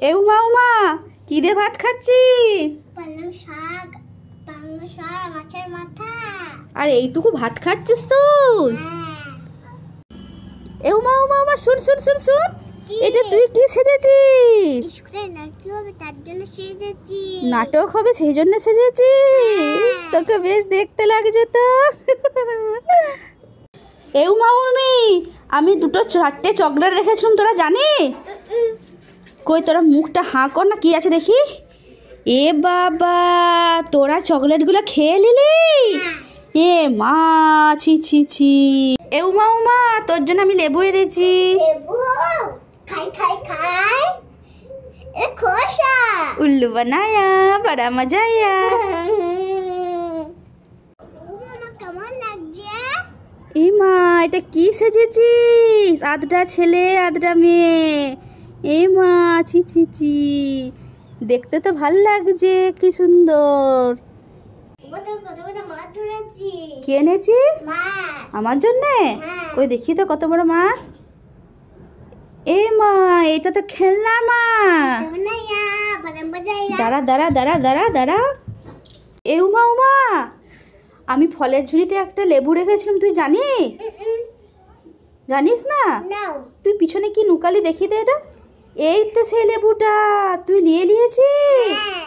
এ উমা উমা, কি দিয়ে ভাত খাচ্ছিস? পালং শাক, মাছের মাথা। আর এইটুকু ভাত খাচ্ছিস তুই? এ উমা উমা উমা, শুন শুন শুন শুন, এটা তুই কি সেজেছিস? স্কুলে নাটক হবে তার জন্য সেজেছি। নাটক হবে সেই জন্য সেজেছিস? তোকে বেশ দেখতে লাগছে তো। এ উমা উর্মি, আমি 2-4টে চকলেট রেখেছিলাম, তোরা জানিস? কই তোরা মুখটা হাঁ কর না, কি আছে দেখি। এ বাবা, তোরা চকলেটগুলো খেয়ে নিলি? এ মা, ছি ছি ছি। এ উমা উমা, তোর জন্য আমি লেবু এনেছি। লেবু খাই খাই খাই, এ খোসা উল্লু বানায়া, বড়া মজা আয়া। মামা কেমন লাগছে? এ মা, এটা কি সেজেছিস? আধটা ছেলে আধটা মেয়ে। এ মা, ছি ছি ছি, দেখতে তো ভাল লাগছে, কি সুন্দর। কত বড় মাছ ধরেছি। কি এনেছিস? মাছ। আমার জন্যে? হ্যাঁ। কই দেখি তো কত বড় মাছ। এ মা, এটা তো খেলনা মাছ। বানায়া, বড় মজা আয়া। দাঁড়া দাঁড়া দাঁড়া দাঁড়া দাঁড়া। এ উমা উমা, আমি ফলের ঝুড়িতে একটা লেবু রেখেছিলাম, তুই জানিস? জানিস না? নাও। তুই পিছনে কি নুকালি, দেখি দে এটা। এই তো সেই লেবুটা, তুই নিয়ে নিয়েছিস? হ্যাঁ।